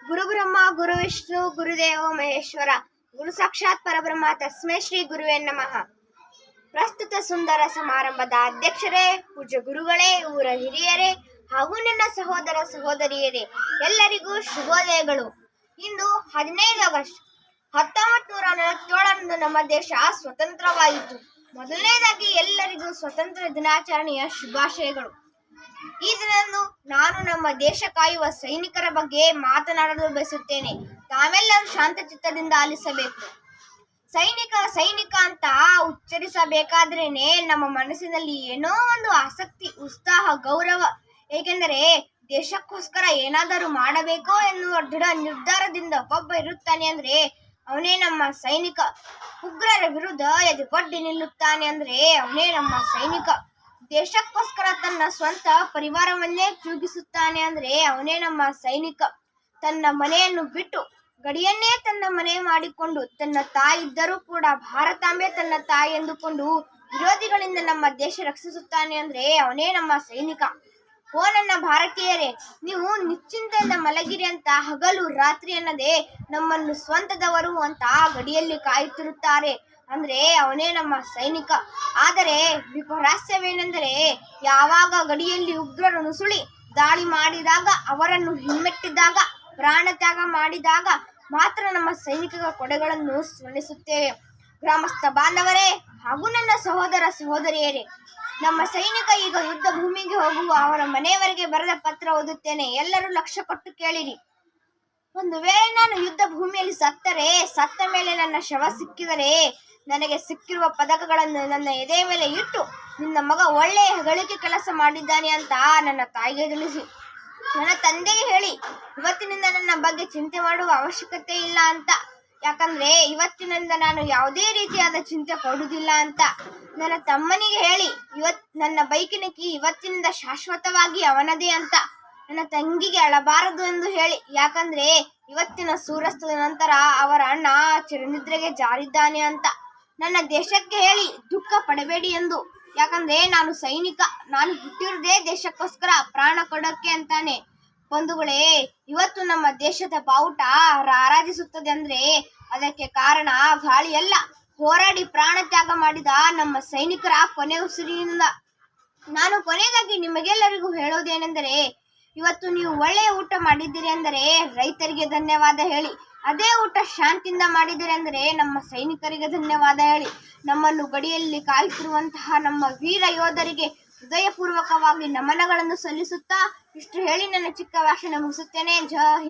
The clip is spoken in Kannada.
ಗುರು ಬ್ರಹ್ಮ ಗುರು ವಿಷ್ಣು ಗುರುದೇವ ಮಹೇಶ್ವರ ಗುರು ಸಾಕ್ಷಾತ್ ಪರಬ್ರಹ್ಮ ತಸ್ಮೈ ಶ್ರೀ ಗುರುವೇ ನಮಃ. ಪ್ರಸ್ತುತ ಸುಂದರ ಸಮಾರಂಭದ ಅಧ್ಯಕ್ಷರೇ, ಪೂಜ್ಯ ಗುರುಗಳೇ, ಊರ ಹಿರಿಯರೇ ಹಾಗೂ ನನ್ನ ಸಹೋದರ ಸಹೋದರಿಯರೇ, ಎಲ್ಲರಿಗೂ ಶುಭೋದಯಗಳು. ಇಂದು 15 ಆಗಸ್ಟ್ 1947 ನಮ್ಮ ದೇಶ ಸ್ವತಂತ್ರವಾಯಿತು. ಮೊದಲನೇದಾಗಿ ಎಲ್ಲರಿಗೂ ಸ್ವತಂತ್ರ ದಿನಾಚರಣೆಯ ಶುಭಾಶಯಗಳು. ಈ ದಿನದಂದು ನಾನು ನಮ್ಮ ದೇಶ ಕಾಯುವ ಸೈನಿಕರ ಬಗ್ಗೆ ಮಾತನಾಡಲು ಬಯಸುತ್ತೇನೆ. ತಾವೆಲ್ಲರೂ ಶಾಂತಚಿತ್ತದಿಂದ ಆಲಿಸಬೇಕು. ಸೈನಿಕ ಸೈನಿಕ ಅಂತ ಉಚ್ಚರಿಸಬೇಕಾದ್ರೇನೆ ನಮ್ಮ ಮನಸ್ಸಿನಲ್ಲಿ ಏನೋ ಒಂದು ಆಸಕ್ತಿ, ಉತ್ಸಾಹ, ಗೌರವ. ಏಕೆಂದರೆ ದೇಶಕ್ಕೋಸ್ಕರ ಏನಾದರೂ ಮಾಡಬೇಕೋ ಎನ್ನುವ ದೃಢ ನಿರ್ಧಾರದಿಂದ ಒಬ್ಬ ಇರುತ್ತಾನೆ ಅಂದ್ರೆ ಅವನೇ ನಮ್ಮ ಸೈನಿಕ. ಉಗ್ರರ ವಿರುದ್ಧ ಎದೆಗೊಡ್ಡಿ ನಿಲ್ಲುತ್ತಾನೆ ಅಂದ್ರೆ ಅವನೇ ನಮ್ಮ ಸೈನಿಕ. ದೇಶಕ್ಕೋಸ್ಕರ ತನ್ನ ಸ್ವಂತ ಪರಿವಾರವನ್ನೇ ತ್ಯಜಿಸುತ್ತಾನೆ ಅಂದ್ರೆ ಅವನೇ ನಮ್ಮ ಸೈನಿಕ. ತನ್ನ ಮನೆಯನ್ನು ಬಿಟ್ಟು ಗಡಿಯನ್ನೇ ತನ್ನ ಮನೆ ಮಾಡಿಕೊಂಡು, ತನ್ನ ತಾಯಿ ಇದ್ದರೂ ಕೂಡ ಭಾರತಾಂಬೆ ತನ್ನ ತಾಯಿ ಎಂದುಕೊಂಡು ವಿರೋಧಿಗಳಿಂದ ನಮ್ಮ ದೇಶ ರಕ್ಷಿಸುತ್ತಾನೆ ಅಂದ್ರೆ ಅವನೇ ನಮ್ಮ ಸೈನಿಕ. ಓ ನನ್ನ ಭಾರತೀಯರೇ, ನೀವು ನಿಶ್ಚಿಂತೆಯಿಂದ ಮಲಗಿರಿ ಅಂತ ಹಗಲು ರಾತ್ರಿ ಅನ್ನದೇ ನಮ್ಮನ್ನು ಸ್ವಂತದವರು ಅಂತ ಗಡಿಯಲ್ಲಿ ಕಾಯುತ್ತಿರುತ್ತಾರೆ ಅಂದ್ರೆ ಅವನೇ ನಮ್ಮ ಸೈನಿಕ. ಆದರೆ ವಿಪರ್ಯಾಸವೇನೆಂದರೆ, ಯಾವಾಗ ಗಡಿಯಲ್ಲಿ ಉಗ್ರರು ನುಸುಳಿ ದಾಳಿ ಮಾಡಿದಾಗ, ಅವರನ್ನು ಹಿಮ್ಮೆಟ್ಟಿದಾಗ, ಪ್ರಾಣ ತ್ಯಾಗ ಮಾಡಿದಾಗ ಮಾತ್ರ ನಮ್ಮ ಸೈನಿಕರ ಕೊಡೆಗಳನ್ನು ಸ್ಮರಿಸುತ್ತೇವೆ. ಗ್ರಾಮಸ್ಥ ಬಾಂಧವರೇ ಹಾಗೂ ನನ್ನ ಸಹೋದರ ಸಹೋದರಿಯರೇ, ನಮ್ಮ ಸೈನಿಕ ಈಗ ಯುದ್ಧ ಭೂಮಿಗೆ ಹೋಗುವ ಅವರ ಮನೆಯವರೆಗೆ ಬರೆದ ಪತ್ರ ಓದುತ್ತೇನೆ. ಎಲ್ಲರೂ ಲಕ್ಷ್ಯ ಕೊಟ್ಟು ಕೇಳಿರಿ. ಒಂದು ವೇಳೆ ನಾನು ಯುದ್ಧ ಭೂಮಿಯಲ್ಲಿ ಸತ್ತರೆ, ಸತ್ತ ಮೇಲೆ ನನ್ನ ಶವ ಸಿಕ್ಕಿದರೆ, ನನಗೆ ಸಿಕ್ಕಿರುವ ಪದಕಗಳನ್ನು ನನ್ನ ಎದೆ ಮೇಲೆ ಇಟ್ಟು ನಿನ್ನ ಮಗ ಒಳ್ಳೆಯ ಹೆಗಳಿಕೆ ಕೆಲಸ ಮಾಡಿದ್ದಾನೆ ಅಂತ ನನ್ನ ತಾಯಿಗೆ ತಿಳಿಸಿ. ನನ್ನ ತಂದೆಗೆ ಹೇಳಿ, ಇವತ್ತಿನಿಂದ ನನ್ನ ಬಗ್ಗೆ ಚಿಂತೆ ಮಾಡುವ ಅವಶ್ಯಕತೆ ಇಲ್ಲ ಅಂತ. ಯಾಕಂದ್ರೆ ಇವತ್ತಿನಿಂದ ನಾನು ಯಾವುದೇ ರೀತಿಯಾದ ಚಿಂತೆ ಪಡುವುದಿಲ್ಲ ಅಂತ. ನನ್ನ ತಮ್ಮನಿಗೆ ಹೇಳಿ, ನನ್ನ ಬೈಕಿನ ಕೀ ಇವತ್ತಿನಿಂದ ಶಾಶ್ವತವಾಗಿ ಅವನದೇ ಅಂತ. ನನ್ನ ತಂಗಿಗೆ ಅಳಬಾರದು ಎಂದು ಹೇಳಿ, ಯಾಕಂದ್ರೆ ಇವತ್ತಿನ ಸೂರ್ಯಾಸ್ತದ ನಂತರ ಅವರ ಅಣ್ಣ ಚಿರನಿದ್ರೆಗೆ ಜಾರಿದ್ದಾನೆ ಅಂತ. ನನ್ನ ದೇಶಕ್ಕೆ ಹೇಳಿ, ದುಃಖ ಪಡಬೇಡಿ ಎಂದು. ಯಾಕಂದ್ರೆ ನಾನು ಸೈನಿಕ. ನಾನು ಹುಟ್ಟಿರುವುದೇ ದೇಶಕ್ಕೋಸ್ಕರ, ಪ್ರಾಣ ಕೊಡೋಕ್ಕೆ ಅಂತಾನೆ. ಬಂಧುಗಳೇ, ಇವತ್ತು ನಮ್ಮ ದೇಶದ ಬಾವುಟ ರಾರಾಜಿಸುತ್ತದೆ ಅಂದ್ರೆ ಅದಕ್ಕೆ ಕಾರಣ ಗಾಳಿಯಲ್ಲ, ಹೋರಾಡಿ ಪ್ರಾಣ ತ್ಯಾಗ ಮಾಡಿದ ನಮ್ಮ ಸೈನಿಕರ ಕೊನೆ ಉಸಿರಿನಿಂದ. ನಾನು ಕೊನೆಯದಾಗಿ ನಿಮಗೆಲ್ಲರಿಗೂ ಹೇಳೋದೇನೆಂದರೆ, ಇವತ್ತು ನೀವು ಒಳ್ಳೆಯ ಊಟ ಮಾಡಿದ್ದೀರಿ ಅಂದರೆ ರೈತರಿಗೆ ಧನ್ಯವಾದ ಹೇಳಿ. ಅದೇ ಊಟ ಶಾಂತಿಯಿಂದ ಮಾಡಿದ್ದೀರಿ ಅಂದರೆ ನಮ್ಮ ಸೈನಿಕರಿಗೆ ಧನ್ಯವಾದ ಹೇಳಿ. ನಮ್ಮನ್ನು ಗಡಿಯಲ್ಲಿ ಕಾಯುತ್ತಿರುವಂತಹ ನಮ್ಮ ವೀರ ಯೋಧರಿಗೆ ಹೃದಯಪೂರ್ವಕವಾಗಿ ನಮನಗಳನ್ನು ಸಲ್ಲಿಸುತ್ತಾ ಇಷ್ಟು ಹೇಳಿ ನನ್ನ ಚಿಕ್ಕ ಭಾಷಣ ಮುಗಿಸುತ್ತೇನೆ. ಜೈ